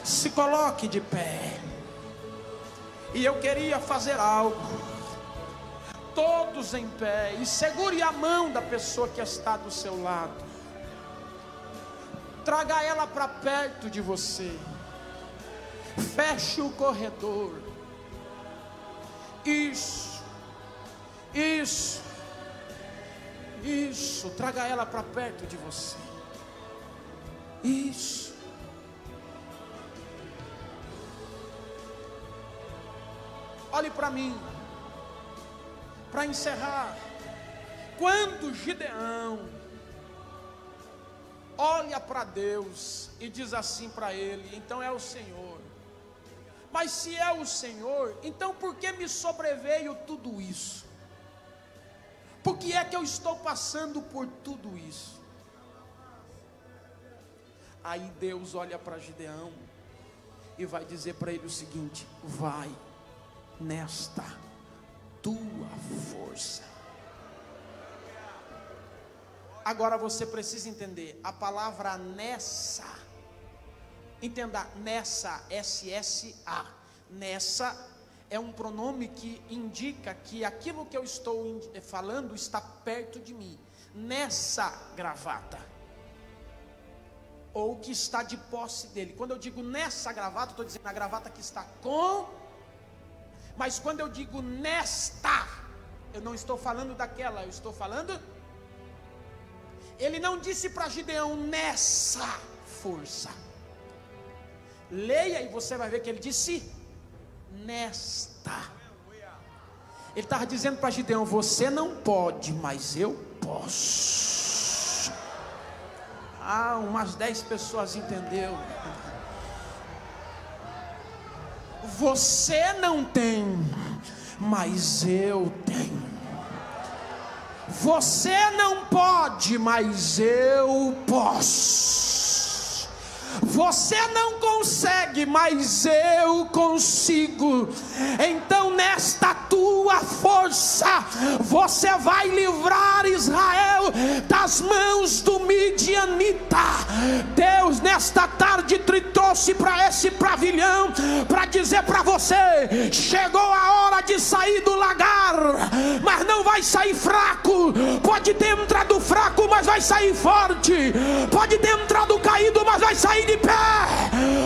Se coloque de pé. E eu queria fazer algo. Todos em pé, e segure a mão da pessoa que está do seu lado. Traga ela para perto de você. Feche o corredor. Isso. Traga ela para perto de você. Isso. Olhe para mim. Para encerrar, quando Gideão olha para Deus e diz assim para ele: então é o Senhor. Mas se é o Senhor, então por que me sobreveio tudo isso? Por que é que eu estou passando por tudo isso? Aí Deus olha para Gideão e vai dizer para ele o seguinte: vai nesta tua força. Agora você precisa entender a palavra nessa. Entenda, nessa, S-S-A. Nessa é um pronome que indica que aquilo que eu estou falando está perto de mim. Nessa gravata, ou que está de posse dele. Quando eu digo nessa gravata, estou dizendo a gravata que está com. Mas quando eu digo nesta, eu não estou falando daquela, eu estou falando. Ele não disse para Gideão nessa força. Leia e você vai ver que ele disse nesta. Ele estava dizendo para Gideão: você não pode, mas eu posso. Umas 10 pessoas entenderam. Você não tem, mas eu tenho. Você não pode, mas eu posso. Você não consegue, mas eu consigo. Então nesta tua força, você vai livrar Israel das mãos do midianita. Deus nesta tarde te trouxe para esse pavilhão para dizer para você: chegou a hora de sair do lagar, mas não vai sair fraco. Pode ter entrado fraco, mas vai sair forte. Pode ter entrado caído, mas vai sair de pé.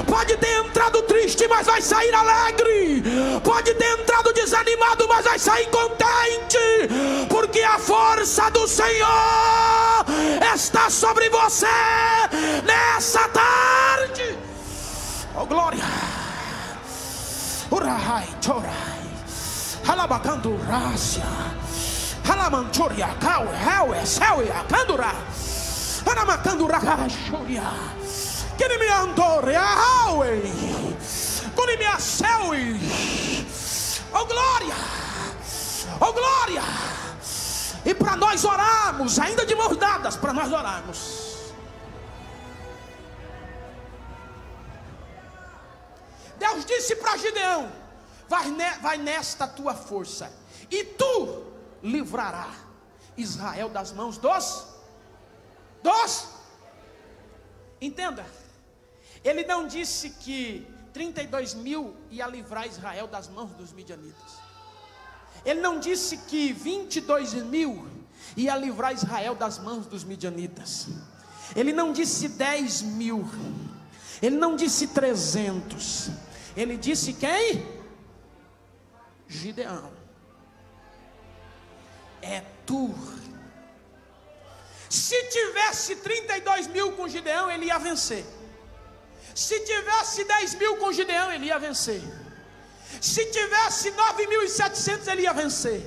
Pode ter entrado triste, mas vai sair alegre. Pode ter entrado desanimado, mas vai sair contente, porque a força do Senhor está sobre você nessa tarde. Oh glória. Urai, chorai. Halabacando rácia. Halamanchoria, cau, hau, selia, candura. Hanamacandura, churia. Que me andore, ahaue. Quando me aceui. Oh glória. Oh glória. E para nós orarmos, ainda de mãos dadas, para nós orarmos. Deus disse para Gideão: vai nesta tua força, e tu livrará Israel das mãos dos. Entenda, ele não disse que 32 mil ia livrar Israel das mãos dos midianitas. Ele não disse que 22 mil ia livrar Israel das mãos dos midianitas. Ele não disse 10 mil. Ele não disse 300. Ele disse quem? Gideão. É tu. Se tivesse 32 mil com Gideão, ele ia vencer. Se tivesse 10 mil com Gideão, ele ia vencer. Se tivesse 9.700, ele ia vencer.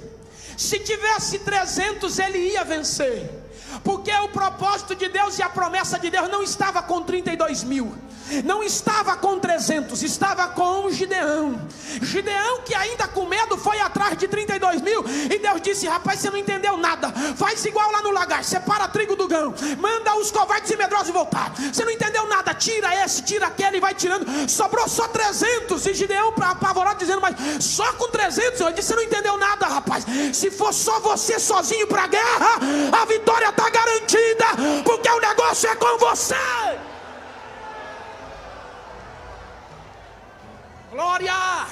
Se tivesse 300, ele ia vencer. Porque o propósito de Deus e a promessa de Deus não estava com 32 mil, não estava com 300, estava com Gideão. Gideão, que ainda com medo foi atrás de 32 mil. E Deus disse: rapaz, você não entendeu nada. Faz igual lá no lagar, separa trigo do grão, manda os covardes e medrosos voltar. Você não entendeu nada, tira esse, tira aquele, e vai tirando. Sobrou só 300. E Gideão apavorado dizendo: mas só com 300? Eu disse: você não entendeu nada, rapaz. Se for só você sozinho para a guerra, a vitória está garantida, porque o negócio é com você. Glória.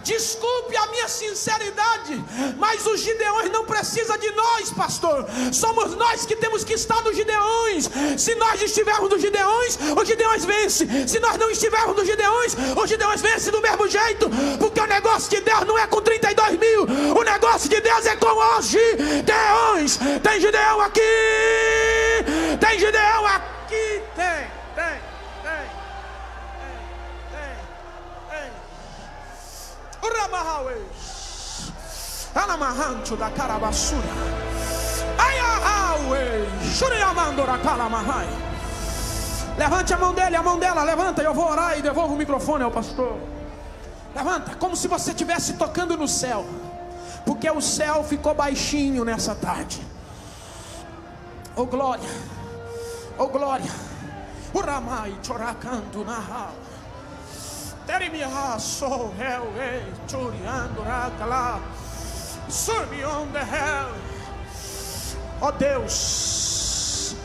Desculpe a minha sinceridade, mas os Gideões não precisam de nós, pastor. Somos nós que temos que estar nos Gideões. Se nós estivermos nos Gideões, os Gideões vencem. Se nós não estivermos nos Gideões, os Gideões vencem do mesmo jeito. Porque o negócio de Deus não é com 32 mil, o negócio de Deus é com os Gideões. Tem Gideão aqui. Tem Gideão aqui. Tem. Alamahancho da carabassura. Ayahawe. Shuriamandora calamahai. Levante a mão dele, a mão dela, levanta. Eu vou orar e devolvo o microfone ao pastor. Levanta, como se você estivesse tocando no céu, porque o céu ficou baixinho nessa tarde. Oh glória, oh glória. Uramai choracando na rua. Terimiha so hell hey choriando rakala. Surme on the hell. Ó Deus,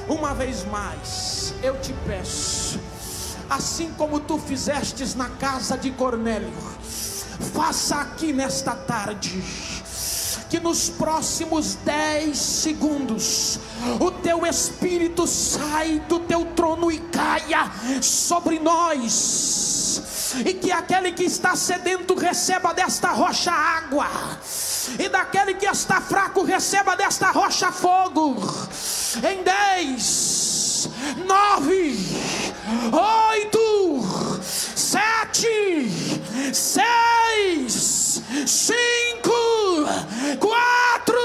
uma vez mais eu te peço, assim como tu fizestes na casa de Cornélio, faça aqui nesta tarde, que nos próximos 10 segundos o teu Espírito sai do teu trono e caia sobre nós, e que aquele que está sedento receba desta rocha água, e daquele que está fraco receba desta rocha fogo. Em 10, 9, 8, 7, 6, 5, 4,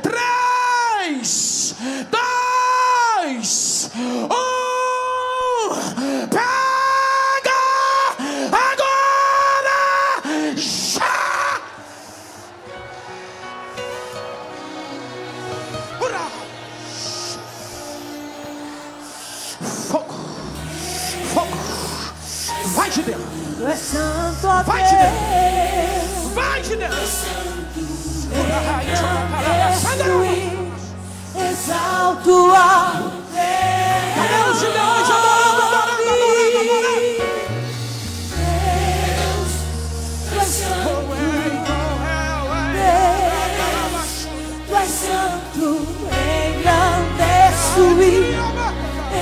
3, 2, 1. Pega a Vai de Deus. Tu és santo, ó Vai de Deus. Deus. Vai de Deus. Exalto ao Cadê os gideões adorando, adorando, adorando, adorando? Tu és santo, Tu és santo, engrandeço e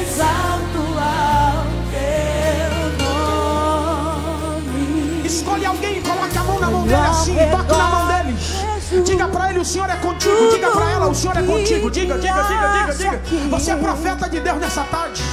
exalto ao teu nome. Escolhe alguém e coloque a mão na mão dele assim, toque na mão dele. Diga para ele, o Senhor é contigo. Diga para ela, o Senhor é contigo. Diga. Você é profeta de Deus nessa tarde.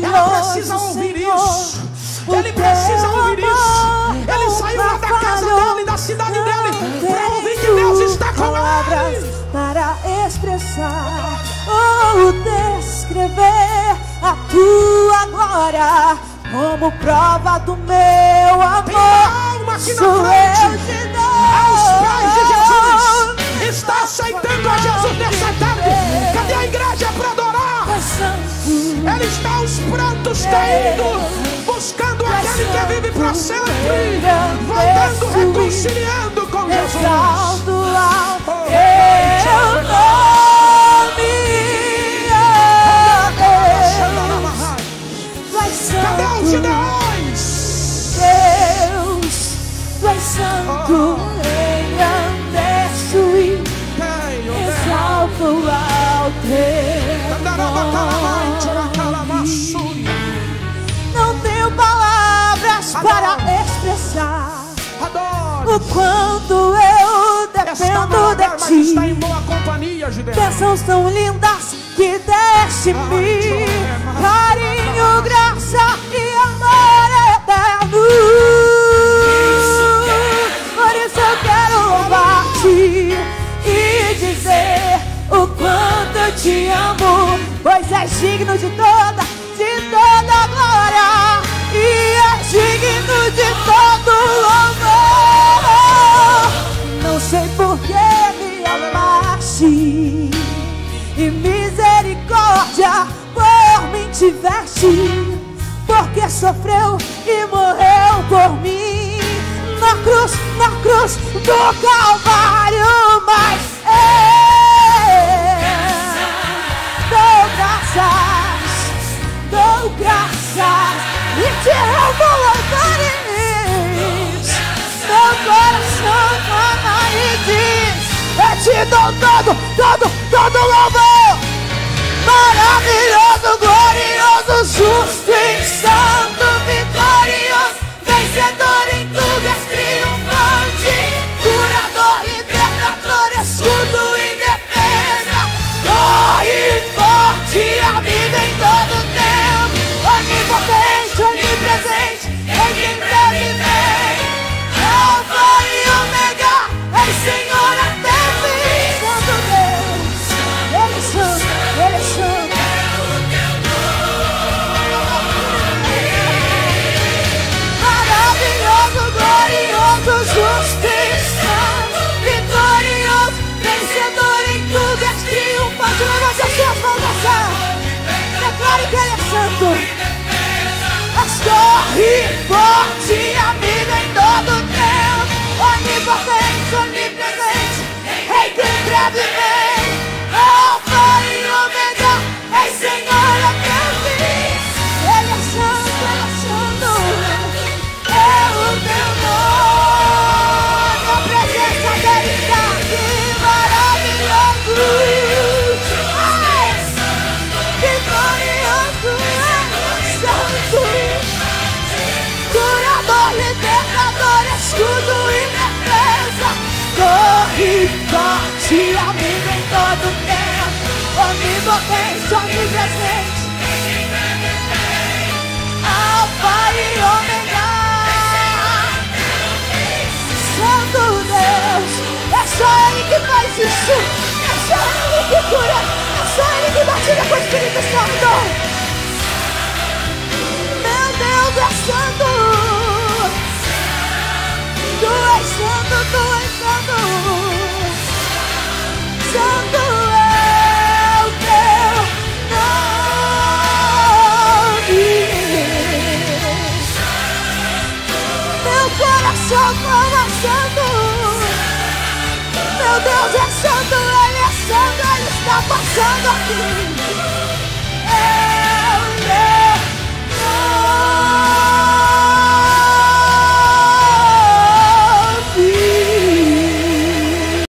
Ela precisa ouvir isso. Ele precisa ouvir isso. Ele saiu lá da casa dele, da cidade dele, para ouvir que Deus está com ele. Para expressar ou descrever a tua glória como prova do meu amor. Sou eu te dou. Aos pés de Jesus. Está aceitando a Jesus nessa tarde. Cadê a igreja para adorar? Ele está aos prantos caído, buscando aquele que vive para sempre, voltando, reconciliando com Jesus. Exalto ao teu nome. Cadê os gideões? Deus, Tu és santo, engrandeço e exalto ao teu nome. Não tenho palavras para expressar o quanto eu dependo de Ti. Está em boa companhia, Gideão. Bênçãos tão lindas que deste-me, carinho, graça e amor eterno. Por isso eu quero louvar-te e dizer o quanto eu te amo, pois és digno de toda glória e és digno de todo louvor. Não sei por que me amaste e misericórdia por mim tiveste, porque sofreu e morreu por mim na cruz do Calvário. Mas dou graças e te amo, louvores. Meu coração ama e diz: eu te dou todo louvor. Maravilhoso, glorioso, justo e santo, vitorioso, vencedor em tudo, és triunfante, curador, libertador, escudo e defesa, corre forte, a vida em todo tempo, onipotente, onipresente, em quem breve vem, Alfa e Ômega, és Senhor até fim. Santo Deus, Ele é santo, Ele é santo. Maravilhoso, glorioso, justo e santo, vitorioso, vencedor em tudo, és triunfante. Levante as suas mãos ao céu, declare que Ele é santo. Corre forte, a vida em todo tempo, onipotente, onipresente, em quem breve vem, Alfa e Ômega, és Senhor até o fim. Ele é santo, é o teu nome, a presença dele está aqui, maravilhoso. Vitorioso, santo, curador, libertador, escudo e defesa, corre forte, amigo em todo tempo, onipotente, onipresente, Alfa e Ômega, Santo Deus, é só Ele que faz isso, é só Ele que cura, é só Ele que batia com o Espírito Santo. Deus é santo, Tu és santo, Tu és santo, santo é o teu nome. só clama santo. Meu Deus é santo, Ele está passando aqui.